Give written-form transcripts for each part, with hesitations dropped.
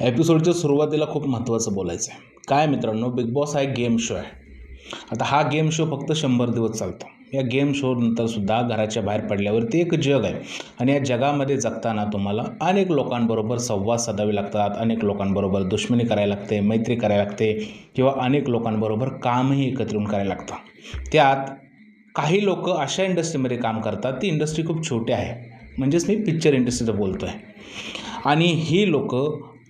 एपिसोडच्या सुरुवातीला खूप महत्त्वाचं बोलायचं आहे. काय मित्रांनो, बिग बॉस हा एक गेम शो आहे. आता हा गेम शो फक्त 100 दिवस चालतो. या गेम शो नंतरसुद्धा घराच्या बाहेर पडल्यावरती एक जग आहे आणि या जगामध्ये जगताना तुम्हाला अनेक लोकांबरोबर संवाद साधावे लागतात, अनेक लोकांबरोबर दुश्मनी करायला लागते, मैत्री करायला लागते किंवा अनेक लोकांबरोबर कामही एकत्र येऊन करायला लागतं. त्यात काही लोक अशा इंडस्ट्रीमध्ये काम करतात, ती इंडस्ट्री खूप छोटी आहे, म्हणजेच मी पिक्चर इंडस्ट्रीचं बोलतो आहे. आणि ही लोक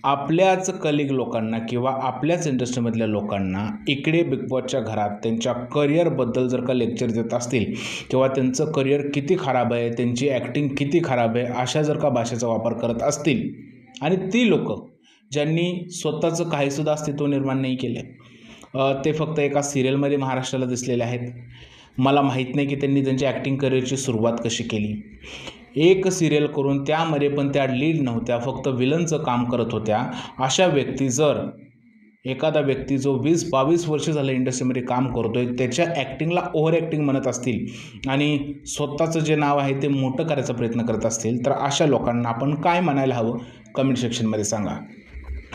आपल्याच कलिग लोकांना किंवा आपल्याच इंडस्ट्रीमधल्या लोकांना इकडे बिग बॉसच्या घरात त्यांच्या करिअरबद्दल जर का लेक्चर देत असतील किंवा त्यांचं करिअर किती खराब आहे, त्यांची ॲक्टिंग किती खराब आहे, अशा जर का भाषेचा वापर करत असतील आणि ती लोक ज्यांनी स्वतःचं काहीसुद्धा अस्तित्व निर्माण नाही केले, ते फक्त एका सिरियलमध्ये महाराष्ट्राला दिसलेले आहेत. मला माहीत नाही की त्यांनी त्यांच्या ॲक्टिंग करिअरची सुरुवात कशी केली. एक सिरियल करून त्यामध्ये पण त्या लीड नव्हत्या, फक्त विलनचं काम करत होत्या. अशा व्यक्ती जर एखादा व्यक्ती जो 20-22 वर्ष झालं इंडस्ट्रीमध्ये काम करतोय, त्याच्या ॲक्टिंगला ओव्हर ॲक्टिंग म्हणत असतील आणि स्वतःचं जे नाव आहे ते मोठं करायचा प्रयत्न करत असतील, तर अशा लोकांना आपण काय म्हणायला हवं कमेंट सेक्शनमध्ये सांगा.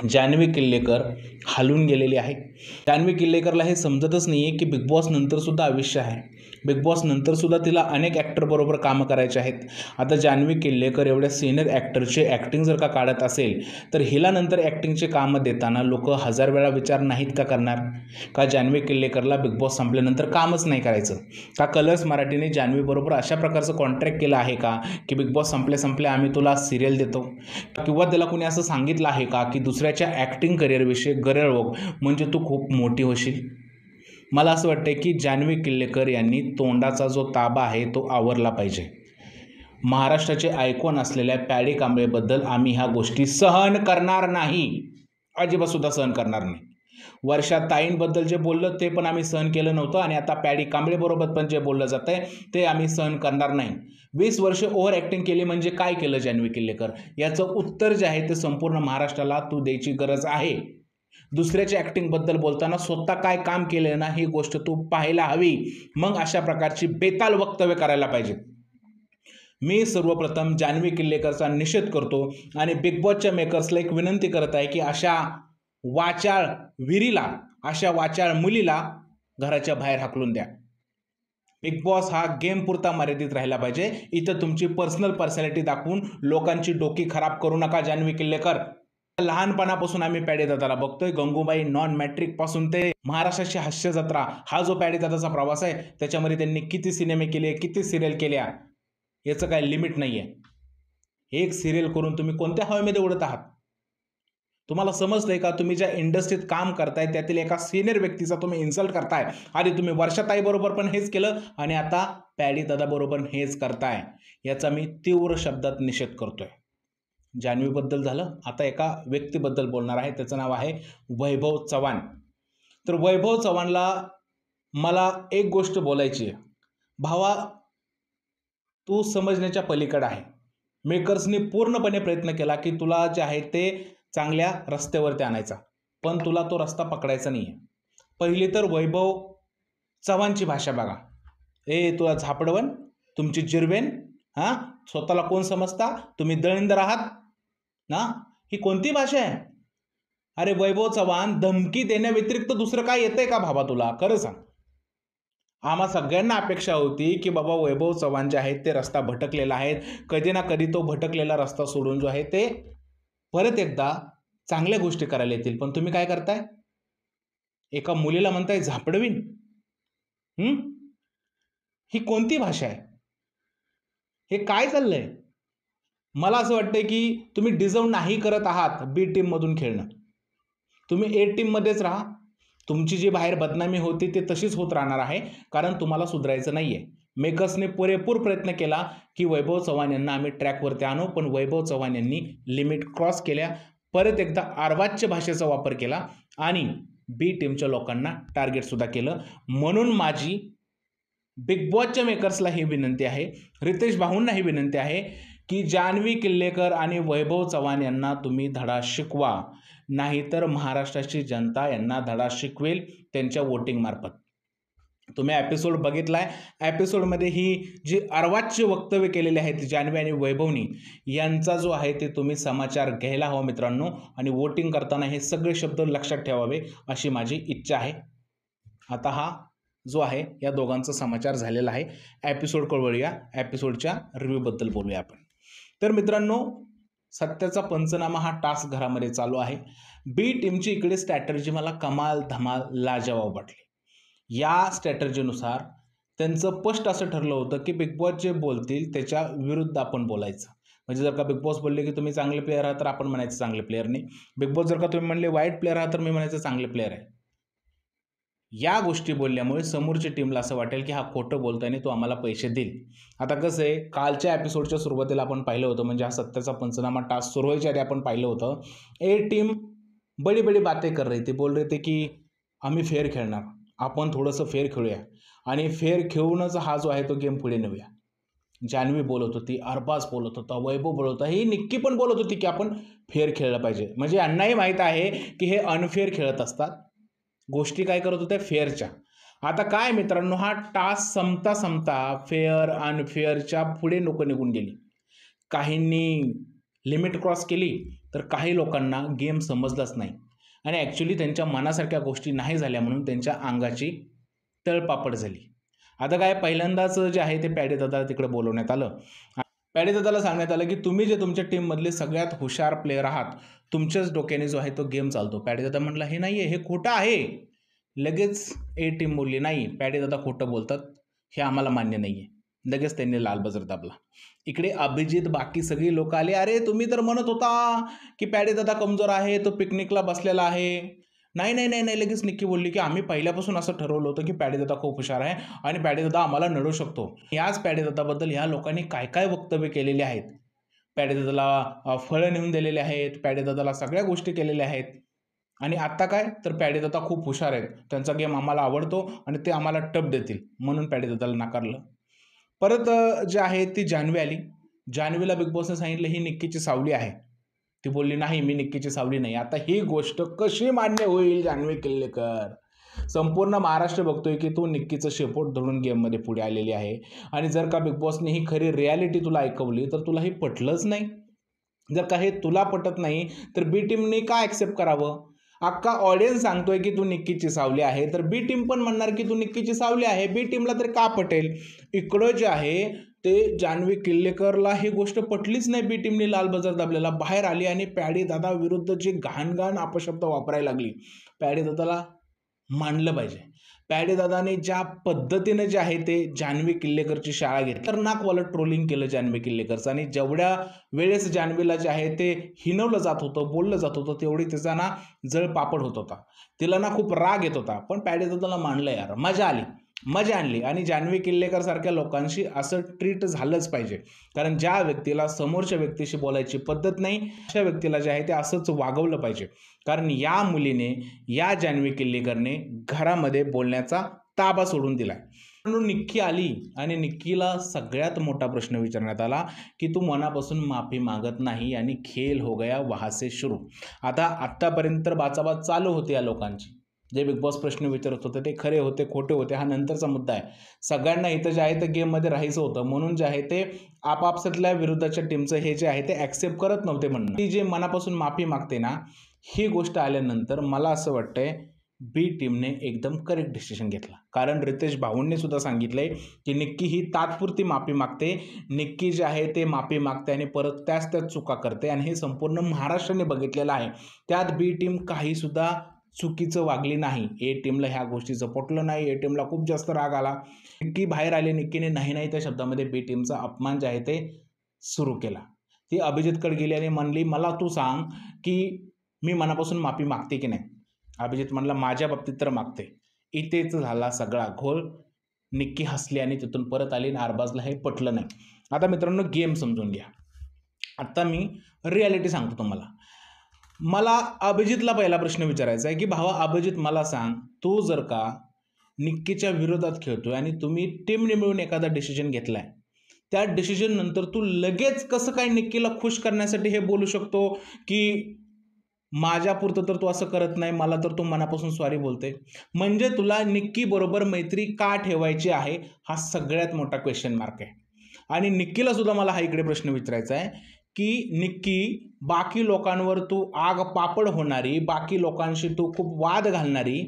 जान्हवी किल्लेकर हलून गेलेली आहे. जान्हवी किल्लेकरला हे समजतच नाही आहे की बिग बॉस नंतरसुद्धा आयुष्य आहे. बिग बॉस नंतरसुद्धा तिला अनेक ॲक्टरबरोबर कामं करायचे आहेत. आता जान्हवी किल्लेकर एवढ्या सिनियर ॲक्टरचे ॲक्टिंग जर का काढत असेल, तर हिला नंतर ॲक्टिंगचे कामं देताना लोक 1000 वेळा विचार नाहीत का करणार? का जान्हवी किल्लेकरला बिग बॉस संपल्यानंतर कामच नाही करायचं? का कलर्स मराठीने जान्हवीबरोबर अशा प्रकारचं कॉन्ट्रॅक्ट केलं आहे का की बिग बॉस संपल्या आम्ही तुला सिरियल देतो? किंवा त्याला कोणी असं सांगितलं आहे का की दुसऱ्याच्या ॲक्टिंग करिअरविषयी गैरवळण म्हणजे तू खूप मोठी होशील? मला असं वाटतं की जान्हवी किल्लेकर यांनी तोंडाचा जो ताबा आहे तो आवरला पाहिजे. महाराष्ट्राचे आयकॉन असलेल्या पॅडी कांबळेबद्दल आम्ही ह्या गोष्टी सहन करणार नाही, अजिबातसुद्धा सहन करणार नाही. वर्षा ताईंबद्दल जे बोललं ते पण आम्ही सहन केलं नव्हतं आणि आता पॅडी कांबळेबरोबर पण जे बोललं जातं आहे ते आम्ही सहन करणार नाही. 20 वर्ष ओव्हर ॲक्टिंग केली म्हणजे काय केलं जान्हवी किल्लेकर? याचं उत्तर जे आहे ते संपूर्ण महाराष्ट्राला तू द्यायची गरज आहे. दुसऱ्याच्या ॲक्टिंगबद्दल बोलताना स्वतः काय काम केलं ना, ही गोष्ट तू पाहायला हवी. मग अशा प्रकारची बेताल वक्तव्य करायला पाहिजे. मी सर्वप्रथम जान्हवी किल्लेकरचा निषेध करतो आणि बिग बॉसच्या मेकर्सला एक विनंती करत आहे की अशा वाचाळ विरीला, अशा वाचाळ मुलीला घराच्या बाहेर हाकलून द्या. बिग बॉस हा गेम पुरता मर्यादित राहिला पाहिजे. इथं तुमची पर्सनल पर्सनॅलिटी दाखवून लोकांची डोकी खराब करू नका जान्हवी किल्लेकर. लहानपणापासून आम्ही पॅडी दादाला बघतोय. गंगूबाई नॉन मॅट्रिक पासून ते महाराष्ट्राची हास्य जत्रा हा जो पॅडी दादाचा प्रवास आहे, त्याच्यामध्ये त्यांनी किती सिनेमे केले, किती सिरियल केल्या, याचं काय लिमिट नाही आहे. एक सिरियल करून तुम्ही कोणत्या हवेमध्ये उडत आहात? तुम्हाला समजतंय का? तुम्ही ज्या इंडस्ट्रीत काम करताय त्यातील एका सिनियर व्यक्तीचा तुम्ही इन्सल्ट करताय. आधी तुम्ही वर्षाताईबरोबर पण हेच केलं आणि आता पॅडी दादाबरोबर हेच करताय. याचा मी तीव्र शब्दात निषेध करतोय. जान्हवीबद्दल झालं, आता एका व्यक्तीबद्दल बोलणार आहे. त्याचं नाव आहे वैभव चव्हाण. तर वैभव चव्हाणला मला एक गोष्ट बोलायची आहे. भावा, तू समजण्याच्या पलीकडे आहे. मेकर्सनी पूर्णपणे प्रयत्न केला की तुला जे आहे ते चांगल्या रस्त्यावरती आणायचा, पण तुला तो रस्ता पकडायचा नाही आहे. पहिली तर वैभव चव्हाणची भाषा बघा. तुला झापडवन, तुमची जिरवेन, हां, स्वतःला कोण समजता, तुम्ही दळिंदर आहात ना, ही कोणती भाषा आहे? अरे वैभव चव्हाण, धमकी देण्याव्यतिरिक्त दुसरं काय येतंय का भावा तुला? खरं सांग. आम्हा सगळ्यांना अपेक्षा होती की बाबा वैभव चव्हाण जे आहेत ते रस्ता भटकलेला आहे, कधी ना कधी तो भटकलेला रस्ता सोडून जो आहे ते परत एकदा चांगल्या गोष्टी करायला येतील. पण तुम्ही काय करताय? एका मुलीला म्हणताय झापडवीन. ही कोणती भाषा आहे? हे काय चाललंय? मला असं वाटतंय की तुम्ही डिझर्व नाही करत आहात बी टीममधून खेळणं. तुम्ही ए टीममध्येच राहा. तुमची जी बाहेर बदनामी होती ती तशीच होत राहणार आहे, कारण तुम्हाला सुधारायचं नाही आहे. मेकर्सने पुरेपूर प्रयत्न केला की वैभव चव्हाण यांना आम्ही ट्रॅकवरती आणू, पण वैभव चव्हाण यांनी लिमिट क्रॉस केल्या. परत एकदा अर्वाच्य भाषेचा वापर केला आणि बी टीमच्या लोकांना टार्गेटसुद्धा केलं. म्हणून माझी बिग बॉसच्या मेकर्सला ही विनंती आहे, रितेश भाऊंना ही विनंती आहे की जान्हवी किल्लेकर आणि वैभव चव्हाण यांना तुम्ही धडा शिकवा, नाहीतर महाराष्ट्राची जनता यांना धडा शिकवेल त्यांच्या वोटिंग मार्फत. तुम्ही एपिसोड बघितलाय. एपिसोडमध्ये ही जी अर्वाच्य वक्तव्य केलेले आहेत जान्हवी आणि वैभवनी यांचा जो आहे ते तुम्ही समाचार घ्यायला हवा मित्रांनो, आणि वोटिंग करताना हे सगळे शब्द लक्षात ठेवावे अशी माझी इच्छा आहे. आता हा जो आहे या दोघांचा समाचार झालेला आहे. एपिसोड वळूया, एपिसोडच्या रिव्ह्यूबद्दल बोलूया आपण. तर मित्रांनो, सत्याचा पंचनामा हा टास्क घरामध्ये चालू आहे. बी टीमची इकडे स्ट्रॅटर्जी मला कमाल धमाल लाजवाब वाटली. या स्ट्रॅटर्जीनुसार त्यांचं स्पष्ट असं ठरलं होतं की बिग बॉस जे बोलतील त्याच्या विरुद्ध आपण बोलायचं. म्हणजे जर का बिग बॉस बोलले की तुम्ही चांगले प्लेअर आहात तर आपण म्हणायचं चांगले प्लेअर नाही. बिग बॉस जर का तुम्ही म्हणले वाईट प्लेअर आहात तर मी म्हणायचं चांगले प्लेअर आहे. या गोष्टी बोलल्यामुळे समोरच्या टीमला असं वाटेल की हा खोटं बोलतोय आणि तो आम्हाला पैसे देईल. आता कसं आहे, कालच्या एपिसोडच्या सुरुवातीला आपण पाहिलं होतं, म्हणजे हा सत्याचा पंचनामा टास्क सुरू व्हायच्या आधी आपण पाहिलं होतं, ए टीम बडी बडी बातें कर रही थी, बोल रहे थे की आम्ही फेअर खेळणार, आपण थोडंसं फेअर खेळूया आणि फेअर खेळूनच हा जो आहे तो गेम पुढे नेऊया. जान्हवी बोलत होती, अरबाज बोलत होता, वैभव बोलत होता, ही निक्की पण बोलत होती की आपण फेअर खेळलं पाहिजे. म्हणजे यांनाही माहीत आहे की हे अनफेअर खेळत असतात. गोष्टी काय करत होत्या, फेअरच्या. आता काय मित्रांनो, हा टास्क संपता संपता फेअर अनफेअरच्या पुढे लोक निघून गेली. काहींनी लिमिट क्रॉस केली तर काही लोकांना गेम समजलाच नाही आणि ॲक्च्युली त्यांच्या मनासारख्या गोष्टी नाही झाल्या म्हणून त्यांच्या अंगाची तळपापड झाली. आता काय, पहिल्यांदाच जे आहे ते पॅडे दादाला तिकडे बोलवण्यात आलं. पॅडे दादाला सांगण्यात आलं की तुम्ही जे तुमच्या टीममधले सगळ्यात हुशार प्लेअर आहात, तुमच्याच डोक्याने जो आहे तो गेम चालतो. पॅडे दादा म्हटला हे नाही आहे, हे खोटं आहे. लगेच ए टीम बोलली नाही, पॅडे दादा खोटं बोलतात, हे आम्हाला मान्य नाही आहे. लगेच त्यांनी लाल बजर दाबला. इकडे अभिजित, बाकी सगळी लोक आले, अरे तुम्ही तर म्हणत होता की पॅडे दादा कमजोर आहे, तो पिकनिकला बसलेला आहे. नाही नाही नाही नाही, लगेच निक्की बोलली की आम्ही पहिल्यापासून असं ठरवलं होतं की पॅडे दादा खूप हुशार आहे आणि पॅडे दादा आम्हाला नडू शकतो. याच पॅडे दादाबद्दल ह्या लोकांनी काय काय वक्तव्य केलेले आहेत. पॅडे दादाला फळं नेऊन दिलेले आहेत, पॅडे दादाला सगळ्या गोष्टी केलेल्या आहेत. आणि आत्ता काय, तर पॅडे दादा खूप हुशार आहेत, त्यांचा गेम आम्हाला आवडतो आणि ते आम्हाला टप देतील म्हणून पॅडे दादाला नाकारलं. परत जे आहे ती जान्हवी आली. जान्हवीला बिग बॉसने सांगितलं ही निक्कीची सावली आहे. ती बोलली नाही, मी निक्कीची सावली नाही. आता ही गोष्ट कशी मान्य होईल जान्हवी किल्लेकर? संपूर्ण महाराष्ट्र बघतोय की तू निक्कीचं शेपूट धरून गेममध्ये पुढे आलेली आहे आणि जर का बिग बॉसने ही खरी रियालिटी तुला ऐकवली तर तुला हे पटलंच नाही. जर का हे तुला पटत नाही तर बी टीमने का ॲक्सेप्ट करावं? अख्खा ऑडियन्स सांगतोय की तू निक्कीची सावली आहे, तर बी टीम पण म्हणणार की तू निक्कीची सावली आहे. बी टीमला तरी का पटेल? इकडं जे आहे ते जान्हवी किल्लेकरला ही गोष्ट पटलीच नाही. बी टीमने लाल बजार दाबलेला बाहेर आली आणि पॅडे दादा विरुद्ध जे घाण अपशब्द वापरायला लागली. पॅडे दादाला मानलं पाहिजे. पॅडे दादाने ज्या पद्धतीने जे आहे ते जान्हवी किल्लेकरची शाळा घेतली, तर नाकवालं ट्रोलिंग केलं जान्हवी किल्लेकरचं. आणि जेवढ्या वेळेस जान्हवीला जे आहे ते हिनवलं जात होतं, बोललं जात होतं, तेवढी त्याचा ना जळपापड होत होता, तिला ना खूप राग येत होता. पण पॅडे दादाला मानलं, यार मजा आली, मजा आणली. आणि जान्हवी किल्लेकर सारख्या लोकांशी असं ट्रीट झालंच पाहिजे, कारण ज्या व्यक्तीला समोरच्या व्यक्तीशी बोलायची पद्धत नाही अशा व्यक्तीला जे आहे ते असंच वागवलं पाहिजे. कारण या मुलीने, या जान्हवी किल्लेकरने घरामध्ये बोलण्याचा ताबा सोडून दिलाय. म्हणून निक्की आली आणि निक्कीला सगळ्यात मोठा प्रश्न विचारण्यात आला की तू मनापासून माफी मागत नाही आणि खेळ हो गया वहां से शुरू. आता आत्तापर्यंत बाचाबाच चालू होती या लोकांची. जे बिग बॉस प्रश्न विचारत होते ते खरे होते खोटे होते हा नंतरचा मुद्दा आहे. सगळ्यांना इथं जे आहे ते गेममध्ये राहायचं होतं, म्हणून जे आहे ते आपापसातल्या विरुद्धच्या टीमचं हे जे आहे ते ॲक्सेप्ट करत नव्हते. म्हणून ती जे मनापासून माफी मागते ना, ही गोष्ट आल्यानंतर मला असं वाटतंय बी टीमने एकदम करेक्ट डिसिजन घेतला. कारण रितेश भाऊंनी सुद्धा सांगितलंय की निक्की ही तात्पुरती माफी मागते. निक्की जे आहे ते माफी मागते आणि परत त्याच चुका करते आणि हे संपूर्ण महाराष्ट्राने बघितलेलं आहे. त्यात बी टीम काहीसुद्धा चुकीचं वागली नाही. ए टीमला ह्या गोष्टीचं पटलं नाही. ए टीमला खूप जास्त राग आला. निक्की बाहेर आली, निक्कीने नाही नाही त्या शब्दामध्ये बी टीमचा अपमान जे आहे ते सुरू केला. ती अभिजितकडे गेली आणि म्हणली मला तू सांग की मी मनापासून माफी मागते की नाही. अभिजित म्हणला माझ्या बाबतीत तर मागते. इथेच झाला सगळा घोळ. निक्की हसली आणि तिथून परत आली आणि अरबाजला हे पटलं नाही. आता मित्रांनो, गेम समजून घ्या. आता मी रियालिटी सांगतो तुम्हाला. मला अभिजितला पहिला प्रश्न विचारायचा आहे की भावा अभिजित, मला सांग, तू जर का निक्कीच्या विरोधात खेळतोय आणि तुम्ही टीमने मिळून एखादा डिसिजन घेतलाय, त्या डिसिजन नंतर तू लगेच कसं काय निक्कीला खुश करण्यासाठी हे बोलू शकतो की माझ्यापुरतं तर तू असं करत नाही, मला तर तू मनापासून सॉरी बोलते. म्हणजे तुला निक्की बरोबर मैत्री का ठेवायची आहे, हा सगळ्यात मोठा क्वेश्चन मार्क आहे. आणि निक्कीला सुद्धा मला हा इकडे प्रश्न विचारायचा आहे की निक्की, बाकी लोकांवर तू आग पापड होणारी, बाकी लोकांशी तू खूप वाद घालणारी,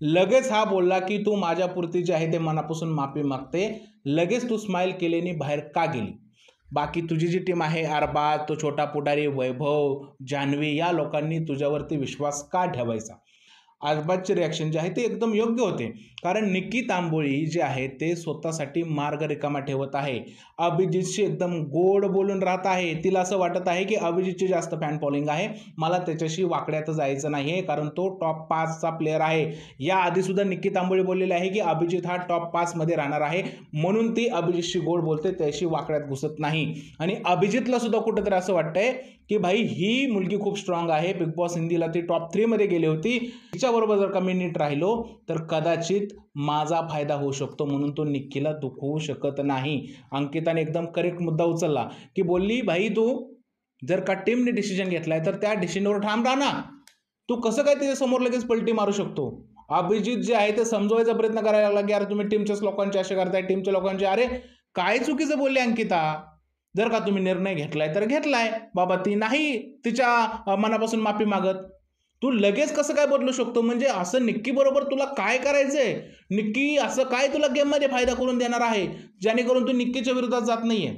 लगेच हा बोलला की तू माझ्यापुरती जे आहे ते मनापासून माफी मागते, लगेच तू स्माईल केल्याने बाहेर का गेली? बाकी तुझी जी टीम आहे, अरबाज, तो छोटा पुढारी, वैभव, जान्हवी, या लोकांनी तुझ्यावरती विश्वास का ठेवायचा? अरबाजचे रिॲक्शन जे आहे ते एकदम योग्य होते, कारण निक्की तांबोळी जे आहे ते स्वतःसाठी मार्ग रिकामा ठेवत आहे. अभिजितशी एकदम गोड बोलून राहत आहे. तिला असं वाटत आहे की अभिजितची जास्त फॅन फॉलोइंग आहे, मला त्याच्याशी वाकड्यात जायचं नाही आहे, कारण तो टॉप 5चा प्लेअर आहे. याआधी सुद्धा निक्की तांबोळी बोललेली आहे की अभिजित हा टॉप 5मध्ये राहणार आहे, म्हणून ती अभिजितशी गोड बोलते, त्याशी वाकड्यात घुसत नाही. आणि अभिजितला सुद्धा कुठंतरी असं वाटतंय की भाई ही मुलगी खूप स्ट्रॉंग आहे, बिग बॉस हिंदीला ती टॉप 3मध्ये गेली होती, तिच्याबरोबर जर का मी नीट राहिलो तर कदाचित माझा फायदा होऊ शकतो, म्हणून तो निक्कीला दुखवू शकत नाही. अंकिताने एकदम करेक्ट मुद्दा उचलला की बोलली, भाई तू जर का टीमने डिसिजन घेतलाय तर त्या डिसिजनवर ठाम राहा ना, तू कसं काय त्याच्यासमोर लगेच पलटी मारू शकतो? अभिजित जे आहे ते समजवायचा प्रयत्न करायला लागला की अरे तुम्ही टीमच्याच लोकांचे असे करताय, टीमच्या लोकांचे. अरे काय चुकीचं बोलले अंकिता? जर का तुम्ही निर्णय घेतलाय तर घेतलाय बाबा, ती नाही तिच्या मनापासून माफी मागत, तू लगेच कसं काय बदलू शकतो? म्हणजे असं निक्की बरोबर तुला काय करायचंय? निक्की असं काय तुला गेममध्ये फायदा करून देणार आहे जेणेकरून तू निक्कीच्या विरोधात जात नाहीये?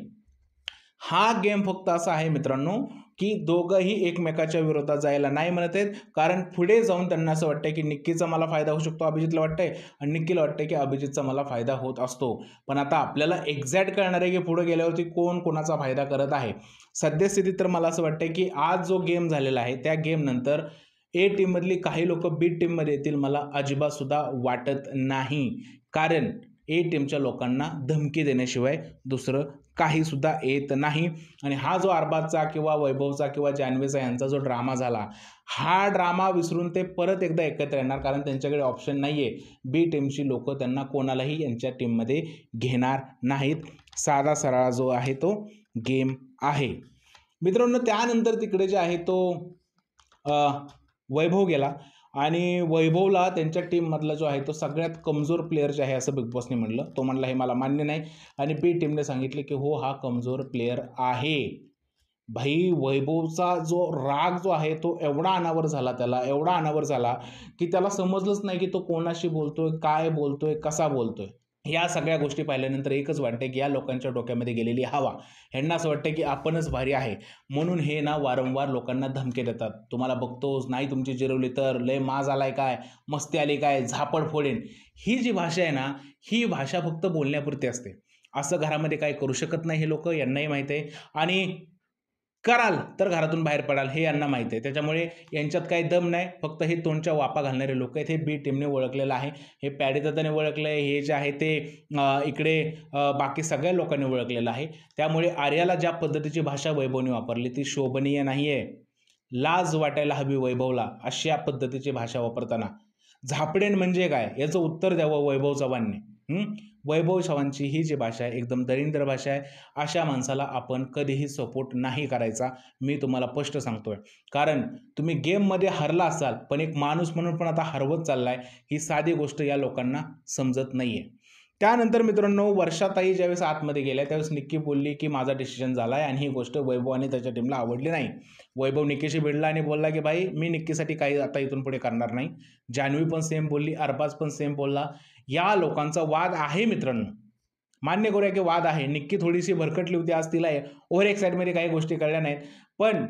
हा गेम फक्त असा आहे मित्रांनो की दोघंही एकमेकाच्या विरोधात जायला नाही म्हणत आहेत, कारण पुढे जाऊन त्यांना असं वाटतंय की निक्कीचा मला फायदा होऊ शकतो, अभिजितला वाटतंय, आणि निक्कीला वाटतंय की अभिजितचा मला फायदा होत असतो. पण आता आपल्याला एक्झॅक्ट कळणार आहे की पुढे गेल्यावरती कोण कोणाचा फायदा करत आहे. सद्यस्थितीत तर मला असं वाटतंय की आज जो गेम झालेला आहे त्या गेम नंतर ए टीममधली काही लोक बी टीममध्ये येतील, मला अजिबात सुद्धा वाटत नाही, कारण ए टीमच्या लोकांना धमकी देण्याशिवाय दुसरं काही सुद्धा येत नाही. आणि हा जो अरबाजचा किंवा वैभवचा किंवा जान्हवीचा यांचा जो ड्रामा झाला, हा ड्रामा विसरून ते परत एकदा एकत्र येणार, कारण त्यांच्याकडे ऑप्शन नाही आहे. बी टीमची लोक त्यांना कोणालाही यांच्या टीममध्ये घेणार नाहीत. साधा सरळा जो आहे तो गेम आहे मित्रांनो. त्यानंतर तिकडे जे आहे तो वैभव गेला, आणि वैभवला त्यांच्या टीममधला जो आहे तो सगळ्यात कमजोर प्लेअर जे आहे असं बिग बॉसने म्हणलं. तो म्हणला हे मला मान्य नाही, आणि बी टीमने सांगितले की हो हा कमजोर प्लेअर आहे. भाई वैभवचा जो राग जो आहे तो एवढा अनावर झाला, त्याला एवढा अनावर झाला की त्याला समजलंच नाही की तो कोणाशी बोलतोय, काय बोलतोय, कसा बोलतोय. या सगळ्या गोष्टी पाहिल्यानंतर एकच वाटते की या लोकांच्या डोक्यामध्ये गेलेली हवा, ह्यांना असं वाटतं की आपणच भारी आहे, म्हणून हे ना वारंवार लोकांना धमके देतात. तुम्हाला बघतोच, नाही तुमची जिरवली तर लय माज आलाय काय, मस्ती आली काय, झापड फोडेन. ही जी भाषा आहे ना, ही भाषा फक्त बोलण्यापुरती असते. असं घरामध्ये काय करू शकत नाही हे लोक, यांनाही माहीत आहे, आणि कराल तर घरातून बाहेर पडाल हे यांना माहीत आहे. त्याच्यामुळे यांच्यात काही दम नाही, फक्त हे तोंडच्या वापा घालणारे लोक आहेत. हे बी टीमने ओळखलेलं आहे, हे पॅडीदादाने ओळखलं आहे, हे जे आहे ते इकडे बाकी सगळ्या लोकांनी ओळखलेलं आहे. त्यामुळे आर्याला ज्या पद्धतीची भाषा वैभवने वापरली ती शोभनीय नाही आहे. लाज वाटायला हवी वैभवला अशा पद्धतीची भाषा वापरताना. झापडेन म्हणजे काय याचं उत्तर द्यावं वैभव चव्हाणने. वैभव चव्हाणची ही जी भाषा आहे एकदम दरिंद्र भाषा आहे. अशा माणसाला आपण कधीही सपोर्ट नाही करायचा, मी तुम्हाला स्पष्ट सांगतोय. कारण तुम्ही गेममध्ये हरला असाल, पण एक माणूस म्हणून पण आता हरवत चाललाय, ही साधी गोष्ट या लोकांना समजत नाहीये. त्यानंतर मित्रांनो, वर्षाताई ज्यावेळेस आतमध्ये गेल्या त्यावेळेस निक्की बोलली की माझा डिसिजन झाला आहे, आणि ही गोष्ट वैभव आणि त्याच्या टीमला आवडली नाही. वैभव निक्कीशी भिडला आणि बोलला की भाई मी निक्कीसाठी काही आता इथून पुढे करणार नाही. जान्हवी पण सेम बोलली, अरबाज पण सेम बोलला. या लोकांचा वाद आहे मित्रांनो, मान्य करूया की वाद आहे. निक्की थोडीशी भरकटली होती, आज तिला ओव्हर एक्साइटमध्ये काही गोष्टी कळल्या नाहीत, पण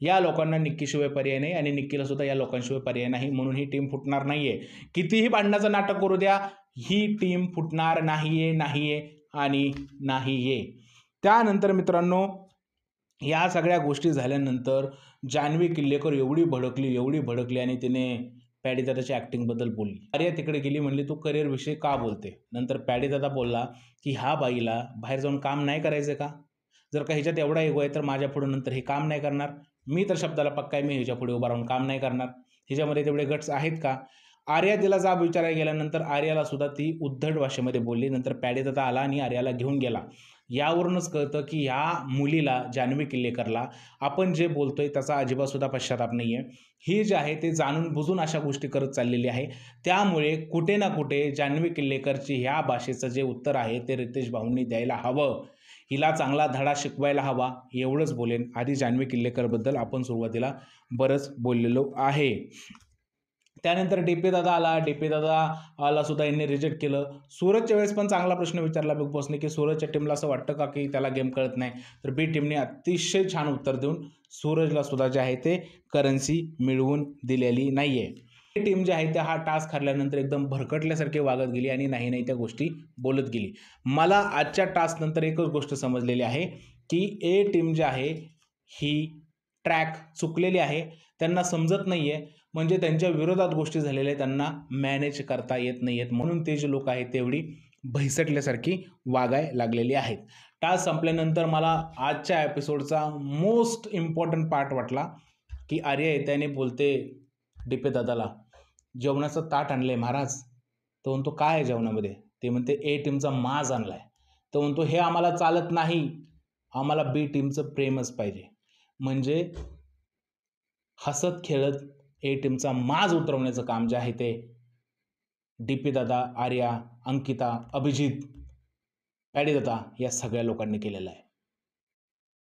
या लोकांना निक्कीशिवाय पर्याय नाही, आणि निक्कीला सुद्धा या लोकांशिवाय पर्याय नाही, म्हणून ही टीम फुटणार नाहीये. कितीही भांडणाचं नाटक करू द्या, ही टीम फुटणार नाहीये, नाहीये आणि नाहीये. त्यानंतर मित्रांनो, या सगळ्या गोष्टी झाल्यानंतर जान्हवी किल्लेकर एवढी भडकली आणि तिने पॅडीदादाच्या ॲक्टिंगबद्दल बोलली. आर्या तिकडे गेली, म्हणली तू करिअरविषयी का बोलते? नंतर पॅडीदादा बोलला की ह्या बाईला बाहेर जाऊन काम नाही करायचं का? जर का ह्याच्यात एवढा इगो आहे तर माझ्या पुढे नंतर हे काम नाही करणार. मी तर शब्दाला पक्का आहे, मी ह्याच्या पुढे उभा राहून काम नाही करणार. ह्याच्यामध्ये तेवढे गट्स आहेत का? आर्या तिला जाब विचारायला गेल्यानंतर आर्याला सुद्धा ती उद्धट भाषेमध्ये बोलली. नंतर पॅडीदादा आला आणि आर्याला घेऊन गेला. यावरूनच कळतं की ह्या मुलीला, जान्हवी किल्लेकरला, आपण जे बोलतोय त्याचा अजिबातसुद्धा पश्चाताप नाही आहे. ही जी आहे ते जाणून बुजून अशा गोष्टी करत चाललेली आहे. त्यामुळे कुठे ना कुठे जान्हवी किल्लेकरची ह्या भाषेचं जे उत्तर आहे ते रितेश भाऊंनी द्यायला हवं. हिला चांगला धडा शिकवायला हवा, एवढंच बोलेन. आधी जान्हवी किल्लेकरबद्दल आपण सुरुवातीला बरंच बोललेलो आहे. त्यानंतर डी.पी. दादा आला. डी.पी. दादाला सुद्धा यांनी रिजेक्ट केलं. सूरजच्या वेळेस पण चांगला प्रश्न विचारला बिग बॉसने की सूरजच्या टीमला असं वाटतं का की त्याला गेम कळत नाही? तर बी टीमने अतिशय छान उत्तर देऊन सूरजला सुद्धा जे आहे ते करन्सी मिळवून दिलेली नाही आहे. टीम जी आहे ते हा टास्क हरल्यानंतर एकदम भरकटल्यासारखी वागत गेली आणि नाही त्या गोष्टी बोलत गेली. मला आजच्या टास्क नंतर एकच गोष्ट समजलेली आहे की ए टीम जी आहे ही ट्रॅक चुकलेली आहे. त्यांना समजत नाही आहे, म्हणजे त्यांच्या विरोधात गोष्टी झालेल्या आहेत, त्यांना मॅनेज करता येत नाही आहेत, म्हणून ते जे लोक आहेत तेवढी भैसटल्यासारखी वागाय लागलेली आहेत. टास्क संपल्यानंतर मला आजच्या एपिसोडचा मोस्ट इम्पॉर्टंट पार्ट वाटला की आर्या येत्याने बोलते डी.पी. दादाला, जेवणाचं ताट आणलंय महाराज. तो म्हणतो काय आहे जेवणामध्ये? ते म्हणते ए टीमचा माज आणलाय. तो म्हणतो हे आम्हाला चालत नाही, आम्हाला बी टीमचं प्रेमच पाहिजे. म्हणजे हसत खेळत ए टीमचा माज उतरवण्याचं काम जे आहे ते डी.पी. दादा, आर्या, अंकिता, अभिजित, पॅडी दादा या सगळ्या लोकांनी केलेलं आहे.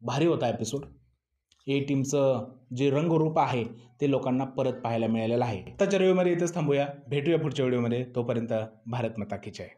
भारी होता एपिसोड. ए टीमचं जे रंगरूप आहे ते लोकांना परत पाहायला मिळालेलं आहे. आताच्या व्हिडिओमध्ये इथेच थांबूया. भेटूया पुढच्या व्हिडिओमध्ये. तोपर्यंत भारत माता की जय.